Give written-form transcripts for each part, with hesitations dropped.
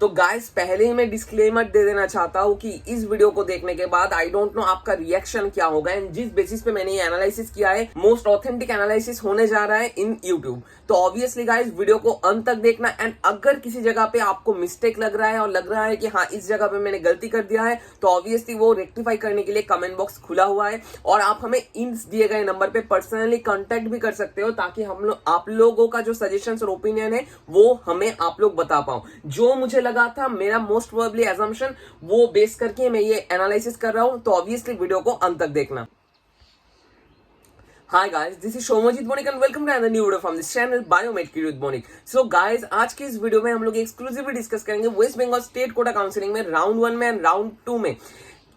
तो गाइस पहले ही मैं डिस्क्लेमर दे देना चाहता हूँ कि इस वीडियो को देखने के बाद आई डोंट नो आपका रिएक्शन क्या होगा एंड जिस बेसिस पे मैंने ये एनालिसिस किया है मोस्ट ऑथेंटिक एनालिसिस होने जा रहा है इन यूट्यूब। तो ऑब्वियसली गाइस वीडियो को अंत तक देखना एंड अगर किसी जगह पे आपको मिस्टेक लग रहा है और लग रहा है कि हाँ इस जगह पे मैंने गलती कर दिया है तो ऑब्वियसली वो रेक्टिफाई करने के लिए कमेंट बॉक्स खुला हुआ है और आप हमें इन दिए गए नंबर पे पर्सनली कांटेक्ट भी कर सकते हो ताकि हम लोग आप लोगों का जो सजेशंस और ओपिनियन है वो हमें आप लोग बता पाओ। जो मुझे लगा था मेरा मोस्ट प्रोबेबली assumption वो बेस करके मैं ये एनालिसिस कर रहा हूं, तो ऑब्वियसली वीडियो को अंत तक देखना। Hi guys, this is Shomojit Bonik and welcome to another new video from this channel Biomed Kid with Bonik। So guys, आज की इस वीडियो में हम लोग एक्सक्लूसिवली डिस्कस करेंगे West Bengal state quota counselling में राउंड 1 में एंड राउंड 2 में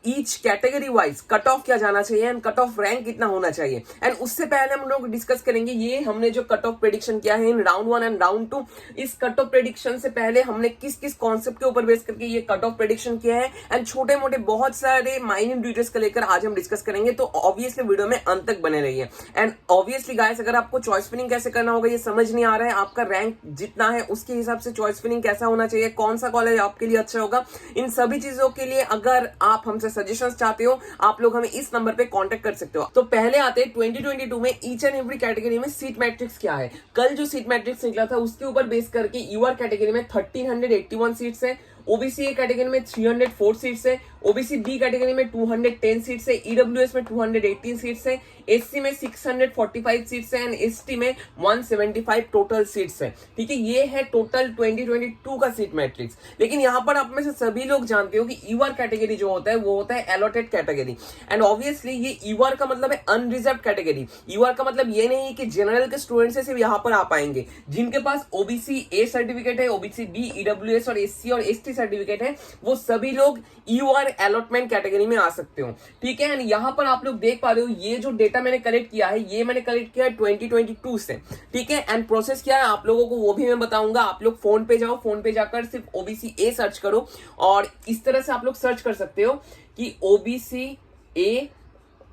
each category wise cut off क्या जाना चाहिए एंड कट ऑफ रैंक कितना होना चाहिए। एंड उससे पहले हम लोग डिस्कस करेंगे ये हमने जो कट ऑफ प्रेडिक्शन किया है इन राउंड 1 एंड राउंड 2, इस कट ऑफ प्रेडिक्शन से पहले हमने किस किस कॉन्सेप्ट के ऊपर बेस करके ये कट ऑफ प्रेडिक्शन किया है एंड छोटे मोटे बहुत सारे माइन्यूट डिटेल्स को लेकर आज हम डिस्कस करेंगे। तो ऑब्वियसली वीडियो में अंत तक बने रहिए। एंड ऑब्वियसली गाइस अगर आपको चॉइस फिलिंग कैसे करना होगा ये समझ नहीं आ रहा है, आपका रैंक जितना है उसके हिसाब से चॉइस फिलिंग कैसा होना चाहिए, कौन सा कॉलेज आपके लिए अच्छा होगा, इन सभी चीजों के लिए अगर आप हमसे सजेशंस चाहते हो आप लोग हमें इस नंबर पे कांटेक्ट कर सकते हो। तो पहले आते हैं 2022 में ईच एंड एवरी कैटेगरी में सीट मैट्रिक्स क्या है। कल जो सीट मैट्रिक्स निकला था उसके ऊपर बेस करके यूआर कैटेगरी में 1381 सीट्स है, ओबीसी ए कैटेगरी में 304 सीट्स है, ओबीसी बी कैटेगरी में 210 सीट्स है, ईडब्ल्यूएस में 218 सीट्स है, एससी में 645 सीट्स है एंड एसटी में 175 टोटल सीट्स है। ठीक है, ये है टोटल 2022 का सीट मैट्रिक्स। लेकिन यहाँ पर आप में से सभी लोग जानते हो कि यूआर कैटेगरी जो होता है वो होता है अलॉटेड कैटेगरी एंड ऑब्वियसली ये यूआर का मतलब है अनरिजर्व कैटेगरी। यूआर का मतलब ये नहीं है कि जनरल के स्टूडेंट से सिर्फ यहाँ पर आ पाएंगे, जिनके पास ओबीसी ए सर्टिफिकेट है, ओबीसी बी, ईडब्ल्यूएस और एससी और एसटी सर्टिफिकेट है वो सभी लोग यूआर अलॉटमेंट कैटेगरी में आ सकते हो। ठीक है, एंड यहाँ पर आप लोग देख पा रहे हो ये जो डेटा मैंने कलेक्ट किया है ये मैंने कलेक्ट किया है 2022 से। ठीक है, एंड प्रोसेस क्या है आप लोगों को वो भी मैं बताऊंगा। आप लोग फोन पे जाओ, फोन पे जाकर सिर्फ ओबीसी ए सर्च करो और इस तरह से आप लोग सर्च कर सकते हो कि ओबीसी ए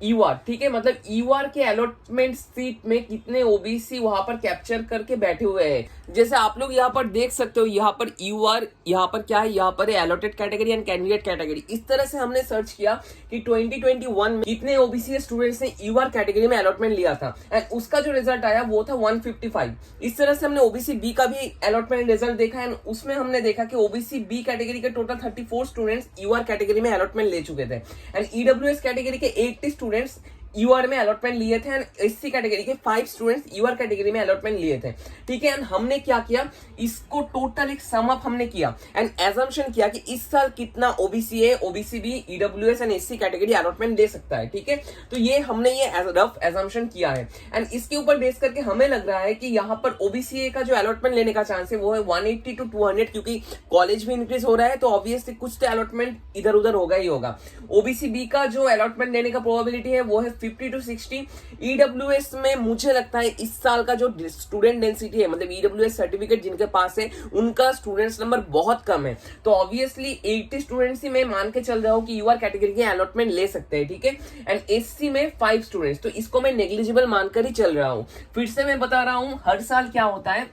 यूआर। ठीक है, मतलब यूआर के अलॉटमेंट सीट में कितने ओबीसी वहां पर कैप्चर करके बैठे हुए हैं। जैसे आप लोग यहाँ पर देख सकते हो यहाँ पर यूआर, यहाँ पर क्या है, यहाँ पर है allotted category and candidate category. इस तरह से हमने सर्च किया कि 2021 में कितने ओबीसी स्टूडेंट्स ने यूआर कैटेगरी में अलॉटमेंट लिया था एंड उसका जो रिजल्ट आया वो था 155। इस तरह से हमने ओबीसी बी का भी अलॉटमेंट रिजल्ट देखा एंड उसमें हमने देखा कि ओबीसी बी कैटेगरी के टोटल 34 स्टूडेंट्स यूआर कैटेगरी में अलॉटमेंट ले चुके थे एंड ईडब्ल्यूएस कैटेगरी के 80 स्टूडेंट्स यूआर में अलॉटमेंट लिए थे एंड एससी कैटेगरी के 5 स्टूडेंट्स यूआर कैटेगरी में अलॉटमेंट लिए थे। ठीक है, एंड हमने क्या किया, इसको टोटल एक सम अप हमने किया एंड एजम्पशन किया कि इस साल कितना OBC A, OBC B, EWS and SC category allotment दे सकता है। ठीक है, तो ये हमने ये रफ एजम्पशन किया है एंड इसके ऊपर बेस करके हमें लग रहा है कि यहाँ पर ओबीसी ए का जो अलॉटमेंट लेने का चांस है वो है 180 to 200, क्योंकि कॉलेज भी इंक्रीज हो रहा है तो ऑब्वियसली कुछ तो अलॉटमेंट इधर उधर होगा ही होगा। ओबीसी बी का जो अलॉटमेंट लेने का प्रोबेबिलिटी है वो है 50 to 60। ईडब्ल्यूएस में मुझे लगता है इस साल का जो स्टूडेंट डेंसिटी है, मतलब ईडब्ल्यूएस सर्टिफिकेट जिनके पास है उनका स्टूडेंट्स नंबर बहुत कम है, तो ऑब्वियसली 80 स्टूडेंट्स ही मैं मान के चल रहा हूं कि यूआर कैटेगरी के अलॉटमेंट ले सकते हैं। ठीक है, एंड एससी में 5 स्टूडेंट्स, तो इसको मैं नेग्लिजिबल मानकर ही चल रहा हूं। फिर से मैं बता रहा हूं हर साल क्या होता है,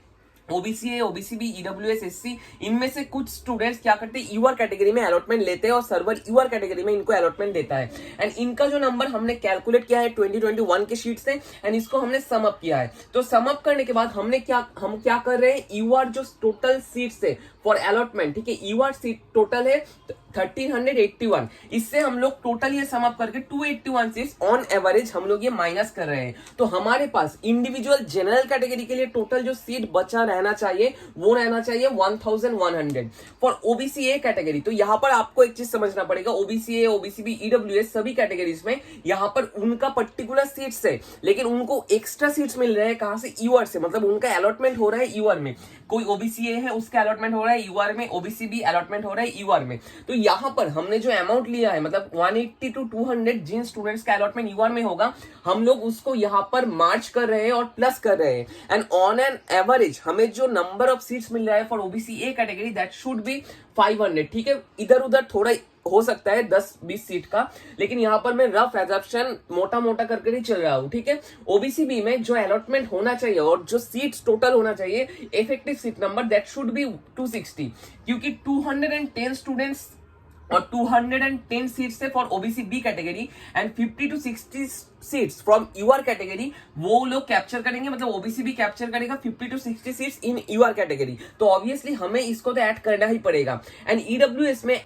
OBC A, OBC B, EWS, SC, इनमें से कुछ स्टूडेंट्स क्या करते हैं यूआर कैटेगरी में अलॉटमेंट लेते हैं और सर्वर यूआर कैटेगरी में इनको अलॉटमेंट देता है एंड इनका जो नंबर हमने कैलकुलेट किया है 2021 के शीट से एंड इसको हमने सम अप किया है। तो सम अप करने के बाद हम क्या कर रहे हैं, यूआर जो टोटल सीट्स है फॉर अलॉटमेंट, ठीक है, यूआर सीट टोटल है 1381, इससे हम लोग टोटल ये सम अप करके 281 सीट्स ऑन एवरेज हम लोग ये माइनस कर रहे हैं। तो हमारे पास इंडिविजुअल जनरल कैटेगरी के लिए टोटल जो सीट बचा रहना चाहिए वो रहना चाहिए 1100 फॉर ओबीसी ए कैटेगरी। तो यहाँ पर आपको एक चीज समझना पड़ेगा, OBC A, OBC B, EWS सभी कैटेगरीज में यहाँ पर उनका पर्टिकुलर सीट्स है लेकिन उनको एक्स्ट्रा सीट्स मिल रहे हैं कहां से, यूआर से, मतलब उनका अलॉटमेंट हो रहा है यूआर में। कोई ओबीसी ए है उसका अलॉटमेंट हो रहा है यूआर में, ओबीसी बी अलॉटमेंट हो रहा है यूआर में। तो यहाँ पर हमने जो अमाउंट लिया है मतलब 180 to 200 जिन स्टूडेंट्स का अलॉटमेंट यूआर में होगा हम लोग उसको यहाँ पर मार्च कर रहे हैं और प्लस कर रहे हैं एंड ऑन एन एवरेज हमें जो नंबर ऑफ सीट्स मिल रहा है for OBC A category that should B 500। ठीक है, इधर उधर थोड़ा हो सकता है 10-20 सीट का, लेकिन यहाँ पर मैं रफ एजम्पशन मोटा मोटा करके ही चल रहा हूँ, ठीक है। ओबीसी बी में जो अलॉटमेंट होना चाहिए और जो सीट्स टोटल होना चाहिए, effective seat number that should be 260, क्योंकि 210 स्टूडेंट्स और 210 सीट्स है for OBC B category and 50 to 60 seats from UR category, वो लोग कैप्चर करेंगे, मतलब ओबीसी भी कैप्चर करेगा 50 to 60 seats in UR category. तो ऑब्वियसली हमें इसको तो ऐड करना ही पड़ेगा। एंड ईडब्ल्यूएस में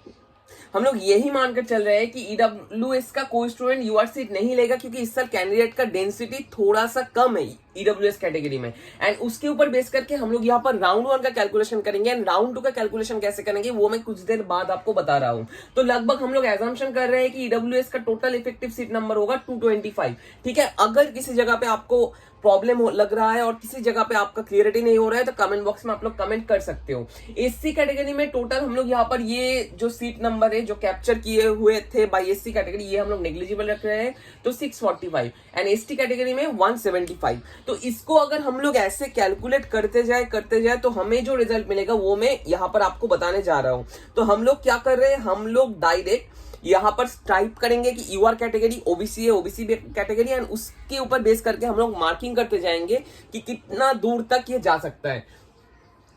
हम लोग यही मानकर चल रहे हैं कि ईडब्ल्यूएस का कोई स्टूडेंट यूआर सीट नहीं लेगा, क्योंकि इस साल कैंडिडेट का डेंसिटी थोड़ा सा कम है ईडब्ल्यूएस कैटेगरी में। एंड उसके ऊपर बेस करके हम लोग यहाँ पर राउंड 1 का कैलकुलेशन करेंगे एंड राउंड 2 का कैलकुलेशन कैसे करेंगे वो मैं कुछ देर बाद आपको बता रहा हूँ। तो लगभग हम लोग एजम्पशन कर रहे हैं कि ईडब्ल्यूएस का टोटल इफेक्टिव सीट नंबर होगा 225, ठीक है। अगर किसी जगह पे आपको प्रॉब्लम लग रहा है और किसी जगह पे आपका क्लियरिटी नहीं हो रहा है तो कमेंट बॉक्स में आप लोग कमेंट कर सकते हो। एससी कैटेगरी में टोटल हम लोग यहाँ पर ये जो सीट नंबर है जो कैप्चर किए हुए थे बाय एससी कैटेगरी, ये हम लोग नेग्लिजिबल रख रहे हैं, तो 645 एंड एसटी कैटेगरी में 175। तो इसको अगर हम लोग ऐसे कैलकुलेट करते जाए तो हमें जो रिजल्ट मिलेगा वो मैं यहाँ पर आपको बताने जा रहा हूँ। तो हम लोग क्या कर रहे हैं, हम लोग डायरेक्ट यहाँ पर टाइप करेंगे कि यूआर कैटेगरी ओबीसी है, ओबीसी कैटेगरी, एंड उसके ऊपर बेस करके हम लोग मार्किंग करते जाएंगे कि कितना दूर तक ये जा सकता है।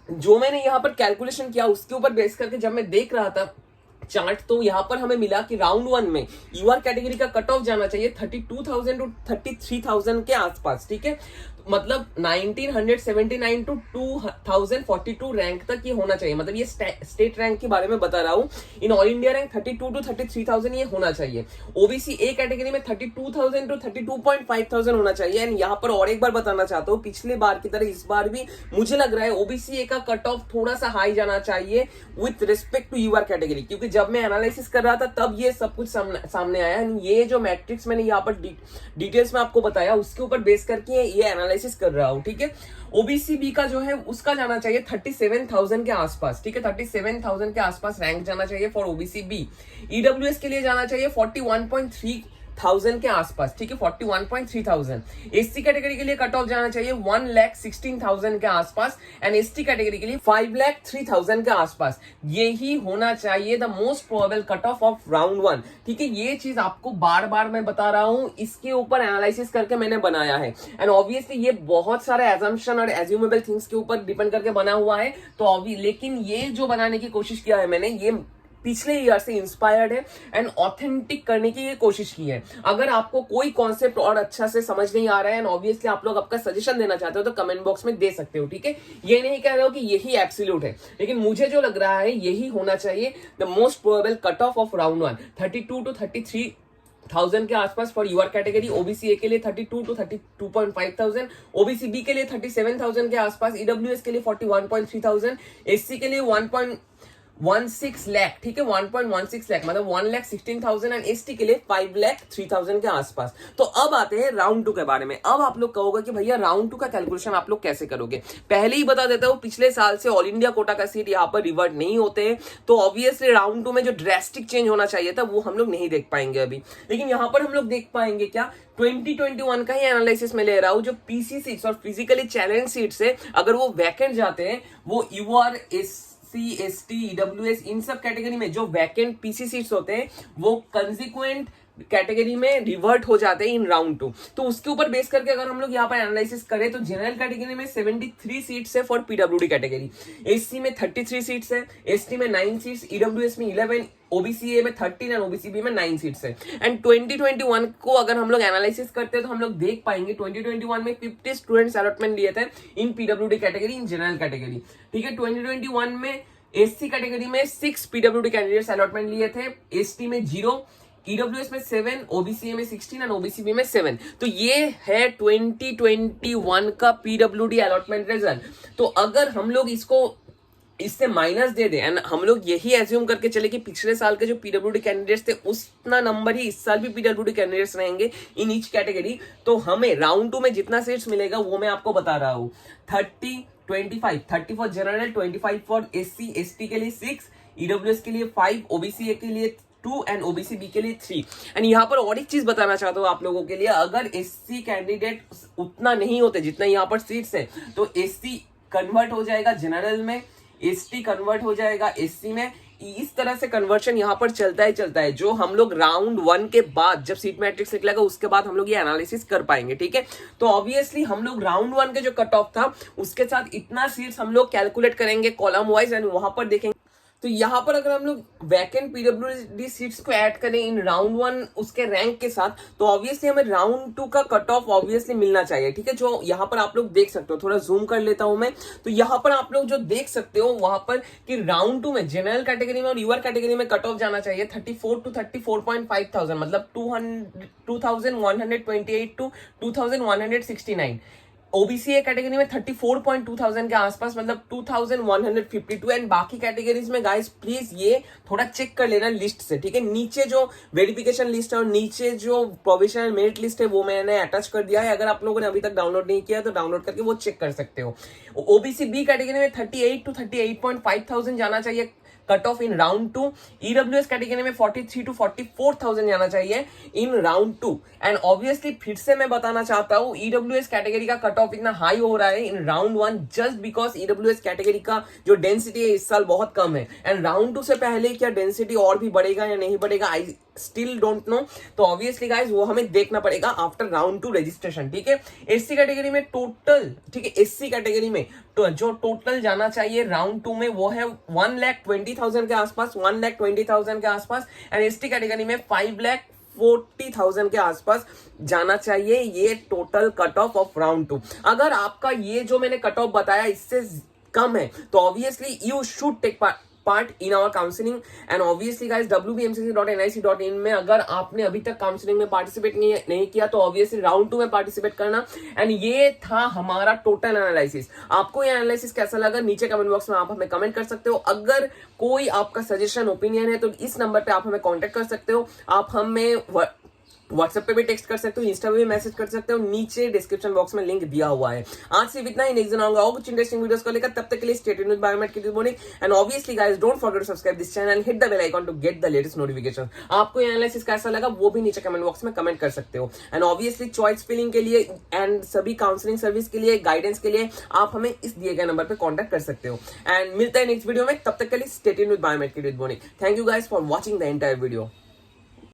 जो मैंने यहाँ पर कैलकुलेशन किया उसके ऊपर बेस करके जब मैं देख रहा था चार्ट, तो यहाँ पर हमें मिला कि राउंड 1 में यूआर कैटेगरी का कट ऑफ जाना चाहिए 32,000 to 33,000 के आसपास, ठीक है। मतलब 1979 to 2042 रैंक तक ये होना चाहिए, मतलब ये स्टेट रैंक के बारे में बता रहा हूँ। In all India rank 32 to 33,000 ये होना चाहिए। ओबीसी ए कैटेगरी में 32,000 to 32,500 होना चाहिए। एंड यहाँ पर और एक बार बताना चाहता हूँ, पिछले बार की तरह इस बार भी मुझे लग रहा है ओबीसी ए का कट ऑफ थोड़ा सा हाई जाना चाहिए with respect to UR category, क्योंकि जब मैं एनालिसिस कर रहा था तब ये सब कुछ सामने आया। ये जो मैट्रिक्स मैंने यहाँ पर डिटेल्स में आपको बताया उसके ऊपर बेस करके ये एनालिसिस कर रहा हूं, ठीक है। ओबीसी बी का जो है उसका जाना चाहिए 37,000 के आसपास, ठीक है। 37,000 के आसपास रैंक जाना चाहिए फॉर ओबीसी बी। ईडब्ल्यूएस के लिए जाना चाहिए 41,300 के आसपास, ठीक है, 41,300। एससी कैटेगरी के लिए कट ऑफ जाना चाहिए 1,16,000 के आसपास एंड एसटी कैटेगरी के लिए 5,03,000 के आसपास। यही होना चाहिए the most probable cut off round 1, ठीक है। ये चीज आपको बार बार मैं बता रहा हूं, इसके ऊपर एनालिसिस करके मैंने बनाया है। एंड ऑब्वियसली ये बहुत सारे एजम्पशन और एज्यूमेबल थिंग्स के ऊपर डिपेंड करके बना हुआ है, तो लेकिन ये जो बनाने की कोशिश किया है मैंने, ये पिछले ईयर से इंस्पायर्ड है एंड ऑथेंटिक करने की ये कोशिश की है। अगर आपको कोई कॉन्सेप्ट और अच्छा से समझ नहीं आ रहा है एंड ऑब्वियसली आप लोग आपका सजेशन देना चाहते हो तो कमेंट बॉक्स में दे सकते हो, ठीक है। ये नहीं कह रहे हो कि यही एब्सोल्यूट है, लेकिन मुझे जो लग रहा है यही होना चाहिए the most probable cut off round 1, 32 to 33,000 के आसपास for UR category. OBC A के लिए 32 to 32,500, ओबीसी बी के लिए 37,000 के आसपास, ईडब्ल्यूएस के लिए 41,300, एससी के लिए 1.16 लाख, ठीक है, 1.16 लाख मतलब 1,16,000 एंड एसटी के लिए 5,03,000 के आसपास। तो अब आते हैं राउंड 2 के बारे में। अब आप लोग कहोगे कि भैया राउंड 2 का कैलकुलेशन आप लोग कैसे करोगे। पहले ही बता देता हूं, पिछले साल से ऑल इंडिया कोटा का सीट यहाँ पर रिवर्ट नहीं होते हैं, तो ऑब्वियसली राउंड 2 में जो ड्रेस्टिक चेंज होना चाहिए था वो हम लोग नहीं देख पाएंगे अभी, लेकिन यहाँ पर हम लोग देख पाएंगे क्या 2021 का ही एनालिसिस में ले रहा हूं। जो पीसी सीट्स और फिजिकली चैलेंज सीट्स है, अगर वो वैकेंट जाते हैं, वो यूआर एसटी ईडब्ल्यूएस इन सब कैटेगरी में जो वैकेंट पीसी सीट्स होते हैं वो कंसिक्वेंट कैटेगरी में रिवर्ट हो जाते हैं इन राउंड 2। तो उसके ऊपर बेस करके अगर हम लोग यहाँ पर एनालिसिस करें तो जनरल कैटेगरी में 73 सीट्स है फॉर पीडब्ल्यूडी कैटेगरी, एससी में 33 सीट्स है, एसटी में 9 सीट्स, ईडब्ल्यूएस में 11, ओबीसी ए में 13 एंड ओबीसी बी में 9 सीट्स है। एंड 2021 को अगर हम लोग एनालिसिस करते हैं तो हम लोग देख पाएंगे 2021 में 50 स्टूडेंट्स अलॉटमेंट लिए थे in PWD category, in general category, ठीक है। 2021 में एससी कैटेगरी में 6 पीडब्ल्यूडी कैंडिडेट्स अलॉटमेंट लिए थे, एसटी में 0, ईडब्ल्यूएस में 7, ओबीसी में 16 एंड ओबीसी में 7। तो ये है 2021 का पीडब्ल्यूडी अलॉटमेंट रिजल्ट। तो अगर हम लोग इससे माइनस दे दें एंड हम लोग यही एज्यूम करके चले कि पिछले साल के जो पीडब्ल्यूडी कैंडिडेट्स थे उतना नंबर ही इस साल भी पीडब्ल्यूडी कैंडिडेट्स रहेंगे इन ईच कैटेगरी, तो हमें राउंड 2 में जितना सीट्स मिलेगा वो मैं आपको बता रहा हूँ 30 for general, 25 for SC, ST के लिए 6, ईडब्ल्यूएस के लिए 5, ओबीसी के लिए 2 एंड ओबीसी बी के लिए 3। एंड यहाँ पर और एक चीज बताना चाहता हूँ आप लोगों के लिए, अगर एससी कैंडिडेट उतना नहीं होते जितना यहाँ पर सीट्स है तो एससी कन्वर्ट हो जाएगा जनरल में, एसटी कन्वर्ट हो जाएगा एससी में, इस तरह से कन्वर्शन यहाँ पर चलता है जो हम लोग राउंड 1 के बाद जब सीट मैट्रिक्स निकलेगा उसके बाद हम लोग ये एनालिसिस कर पाएंगे, ठीक है। तो ऑब्वियसली हम लोग राउंड 1 के जो कट ऑफ था उसके साथ इतना सीट्स हम लोग कैलकुलेट करेंगे कॉलम वाइज एंड वहां पर देखेंगे। तो यहाँ पर अगर हम लोग वैकेंट पीडब्ल्यूडी सीट्स को ऐड करें इन राउंड 1 उसके रैंक के साथ, तो ऑब्वियसली हमें राउंड 2 का कट ऑफ ऑब्वियसली मिलना चाहिए, ठीक है। जो यहाँ पर आप लोग देख सकते हो, थोड़ा जूम कर लेता हूं मैं, तो यहाँ पर आप लोग जो देख सकते हो वहां पर कि राउंड 2 में जनरल कैटेगरी में और यूआर कैटेगरी में कट ऑफ जाना चाहिए 34 to 34.5 थाउजेंड, मतलब 2128 to 2169। ओबीसी कैटेगरी में 34.2 थाउजेंड के आसपास, मतलब 2152। एंड बाकी कैटेगरीज में गाइस प्लीज ये थोड़ा चेक कर लेना लिस्ट से, ठीक है। नीचे जो वेरिफिकेशन लिस्ट है और नीचे जो प्रोविजनल मेरिट लिस्ट है वो मैंने अटैच कर दिया है। अगर आप लोगों ने अभी तक डाउनलोड नहीं किया तो डाउनलोड करके वो चेक कर सकते हो। ओबीसी बी कैटेगरी में 38 to 38.5 थाउजेंड जाना चाहिए cut off in round 2। EWS category में 43 to 44,000 जाना चाहिए इन राउंड 2। एंड ऑब्वियसली फिर से मैं बताना चाहता हूं ईडब्ल्यूएस कैटेगरी का कट ऑफ इतना हाई हो रहा है in round 1 just because EWS category का जो डेंसिटी है इस साल बहुत कम है। एंड राउंड 2 से पहले क्या डेंसिटी और भी बढ़ेगा या नहीं बढ़ेगा आई स्टिल डोंट नो। तो ऑब्वियसली गाइस वो हमें देखना पड़ेगा आफ्टर राउंड 2 रजिस्ट्रेशन, ठीक है। एससी कैटेगरी में टोटल, ठीक है, एससी कैटेगरी में तो जो टोटल जाना चाहिए राउंड 2 में वो है 1,20,000 के आसपास, 1,20,000 के आसपास। एंड एसटी कैटेगरी में 5,40,000 के आसपास जाना चाहिए ये टोटल कट ऑफ राउंड 2। अगर आपका ये जो मैंने कट ऑफ बताया इससे कम है तो obviously you should take part in our counselling. And obviously guys wbmcc.nic.in में अगर आपने अभी तक काउंसलिंग में पार्टिसिपेट नहीं किया तो ऑब्वियसली राउंड 2 में पार्टिसिपेट करना। एंड ये था हमारा टोटल एनालिसिस। आपको ये एनालिसिस कैसा लगा नीचे कमेंट बॉक्स में आप हमें कमेंट कर सकते हो। अगर कोई आपका सजेशन ओपिनियन है तो इस नंबर पे आप हमें कॉन्टेक्ट कर सकते हो। आप हमें व्हाट्सएप पे भी टेक्स्ट कर सकते हो, इंस्टा पे भी मैसेज कर सकते हो, नीचे डिस्क्रिप्शन बॉक्स में लिंक दिया हुआ है। आज सिर्फ इतना ही, नेक्स्ट दिन आऊंगा और कुछ इंटरेस्टिंग वीडियोस को लेकर। तब तक के लिए stay tuned with biomate kid dude morning. And obviously guys don't forget to subscribe this channel and hit the bell icon to get the latest notification. आपको ये एनालिसिस कैसा लगा वो भी नीचे कमेंट बॉक्स में कमेंट कर सकते हो। एंड ऑब्वियसली चॉइस फिलिंग के लिए एंड सभी काउंसलिंग सर्विस के लिए, गाइडेंस के लिए आप हमें इस दिए गए नंबर पर कॉन्टेक्ट कर सकते हो। एंड मिलता है नेक्स्ट वीडियो में, तब तक के लिए stay tuned with biomate kid dude morning. Thank you guys for watching the entire video.